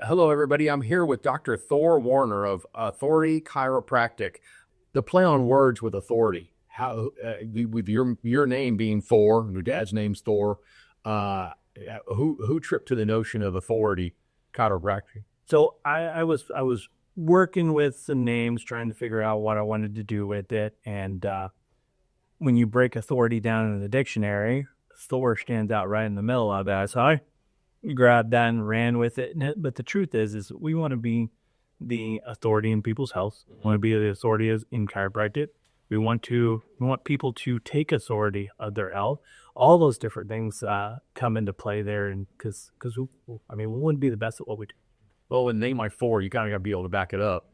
Hello, everybody. I'm here with Dr. Thor Woerner of Authority Chiropractic. The play on words with authority, how with your name being Thor, your dad's name's Thor. Who tripped to the notion of Authority Chiropractic? So I was working with some names, trying to figure out what I wanted to do with it. And when you break authority down in the dictionary, Thor stands out right in the middle of that. So I grabbed that and ran with it. But the truth is we want to be the authority in people's health. We want to be the authority in chiropractic. We want people to take authority of their health. All those different things come into play there, and because we wouldn't be the best at what we do. Well, with a name like Thor, you kind of got to be able to back it up.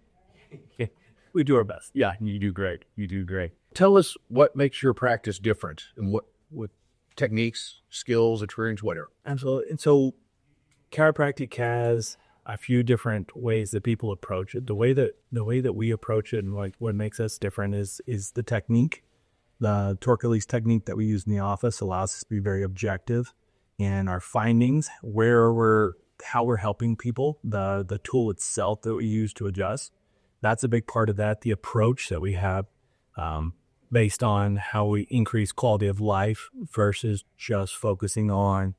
We do our best. Yeah, you do great. You do great. Tell us what makes your practice different, and what techniques, skills, experience, whatever. Absolutely. And so chiropractic has a few different ways that people approach it. The way that we approach it, and like what makes us different is the technique. The torque release technique that we use in the office allows us to be very objective in our findings, how we're helping people, the tool itself that we use to adjust. That's a big part of that. The approach that we have based on how we increase quality of life versus just focusing on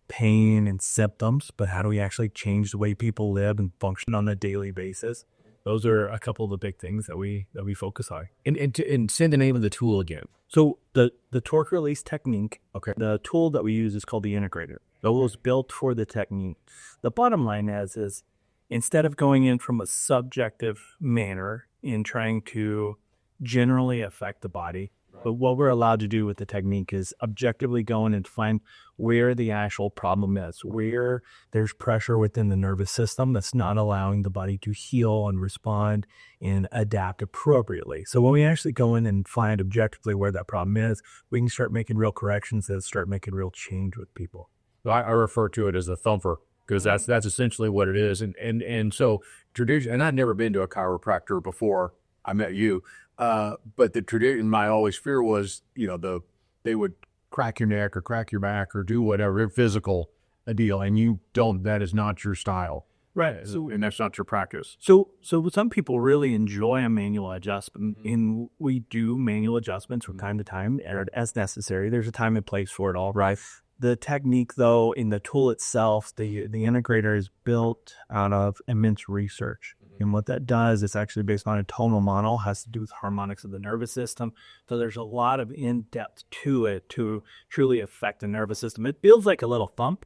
pain and symptoms, but how do we actually change the way people live and function on a daily basis? Those are a couple of the big things that we focus on. And say the name of the tool again. So the torque release technique, Okay. The tool that we use is called the Integrator. It was built for the technique. The bottom line is instead of going in from a subjective manner in trying to generally affect the body, but what we're allowed to do with the technique is objectively go in and find where the actual problem is, where there's pressure within the nervous system that's not allowing the body to heal and respond and adapt appropriately. So when we actually go in and find objectively where that problem is, we can start making real corrections and start making real change with people. I refer to it as a thumper, because that's essentially what it is. And so tradition, and I'd never been to a chiropractor before I met you. But the tradition, my always fear was, they would crack your neck or crack your back or do whatever physical deal, and that is not your style, Right. and that's not your practice. So some people really enjoy a manual adjustment, and we do manual adjustments from time to time as necessary. There's a time and place for it all, right? The technique, though, in the tool itself, the Integrator is built out of immense research. And what that does is actually based on a tonal model, has to do with harmonics of the nervous system. So there's a lot of in-depth to it to truly affect the nervous system. It feels like a little thump,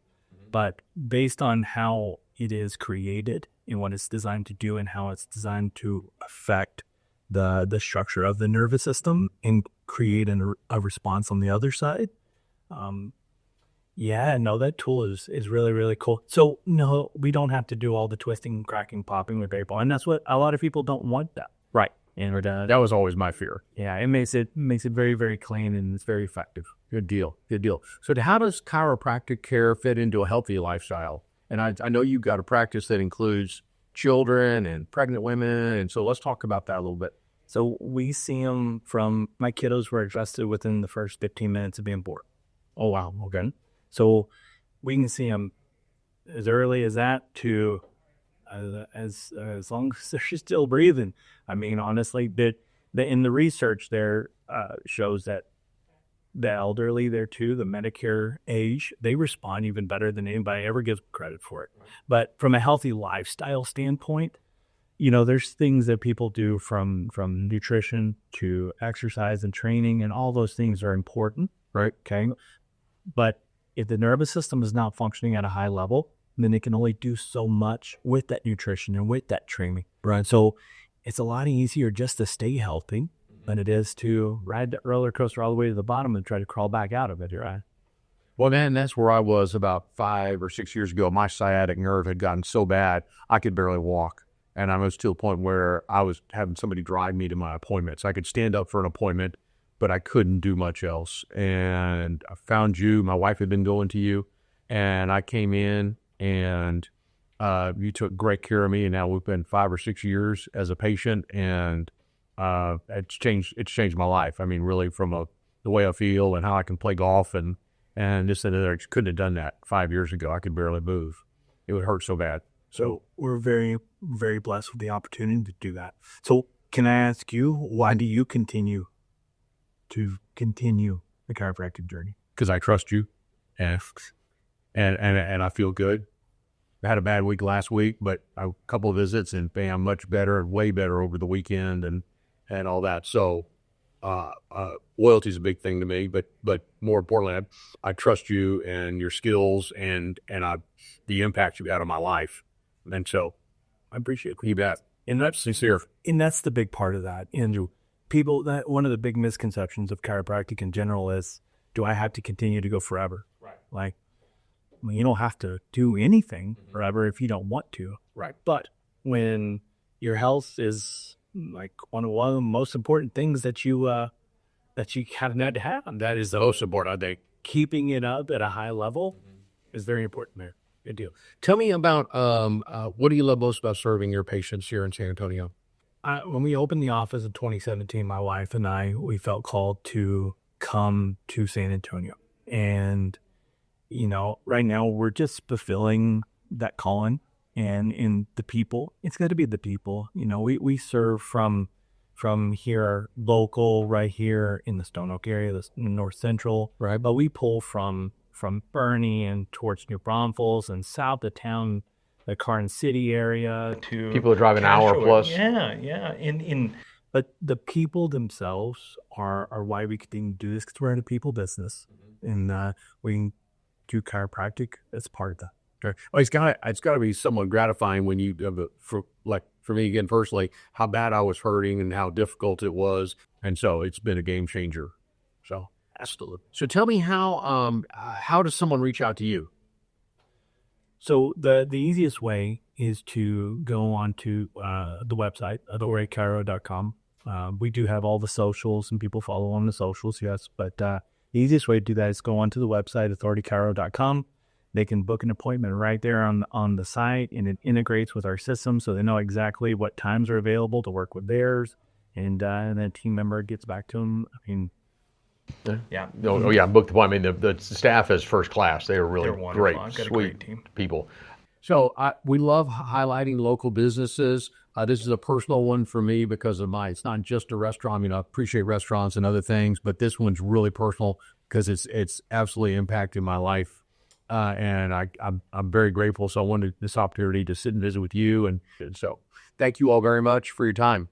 but based on how it is created and what it's designed to do and how it's designed to affect the structure of the nervous system and create a response on the other side. That tool is really, really cool. So no, we don't have to do all the twisting, cracking, popping with people. And that's what a lot of people don't want that. Right. And that was always my fear. Yeah, it makes it very, very clean, and it's very effective. Good deal. So how does chiropractic care fit into a healthy lifestyle? And I know you've got a practice that includes children and pregnant women. And so let's talk about that a little bit. So we see them from, my kiddos were adjusted within the first 15 minutes of being born. Oh, wow. Okay. So we can see them as early as that to as long as they're still breathing. I mean, honestly, in the research there shows that the elderly there too, the Medicare age, they respond even better than anybody ever gives credit for it. But from a healthy lifestyle standpoint, there's things that people do from nutrition to exercise and training, and all those things are important, right? Okay. But if the nervous system is not functioning at a high level, then it can only do so much with that nutrition and with that training, right? So it's a lot easier just to stay healthy than it is to ride the roller coaster all the way to the bottom and try to crawl back out of it, right? Well, man, that's where I was about 5 or 6 years ago. My sciatic nerve had gotten so bad, I could barely walk. And I was to a point where I was having somebody drive me to my appointments. I could stand up for an appointment, but I couldn't do much else. And I found you. My wife had been going to you, and I came in, and you took great care of me. And now we've been 5 or 6 years as a patient, and it's changed my life. I mean, really, from the way I feel and how I can play golf and this and that. I couldn't have done that 5 years ago. I could barely move. It would hurt so bad. So we're very, very blessed with the opportunity to do that. So can I ask you, why do you continue the chiropractic journey? Because I trust you, and I feel good. I had a bad week last week, but a couple of visits and bam, much better and way better over the weekend and all that. So loyalty is a big thing to me, but more importantly, I trust you and your skills and the impact you've had on my life. And so I appreciate it. You bet. And that's Sincere. And that's the big part of that, Andrew. That one of the big misconceptions of chiropractic in general is, do I have to continue to go forever? Right. Like, you don't have to do anything forever if you don't want to. Right. But when your health is like one of the most important things that you kind of have, That is the most important, I think. keeping it up at a high level is very important there. Good deal. Tell me about what do you love most about serving your patients here in San Antonio? When we opened the office in 2017, my wife and I, we felt called to come to San Antonio. And, right now we're just fulfilling that calling. And in the people, it's got to be the people. We serve from here, local, right here in the Stone Oak area, the North Central. Right. But we pull from Boerne and towards New Braunfels and south of town, the Carson City area to People that drive an hour plus. Yeah. But the people themselves are why we continue to do this, because we're in a people business, and we can do chiropractic as part of that. Sure. Well, it's got to be somewhat gratifying when you have for me again personally, how bad I was hurting and how difficult it was, and so it's been a game changer. So absolutely. So tell me how does someone reach out to you? So the easiest way is to go on to the website, authoritychiro.com. We do have all the socials, and people follow on the socials, yes. But the easiest way to do that is go onto the website, authoritychiro.com. They can book an appointment right there on the site, and it integrates with our system, so they know exactly what times are available to work with theirs, and then a team member gets back to them. I mean, yeah. Oh, yeah, booked the appointment. The staff is first class. They are really great, sweet team. People. So we love highlighting local businesses. This is a personal one for me because of it's not just a restaurant. I appreciate restaurants and other things, but this one's really personal because it's absolutely impacted my life. And I'm very grateful. So I wanted this opportunity to sit and visit with you. And so thank you all very much for your time.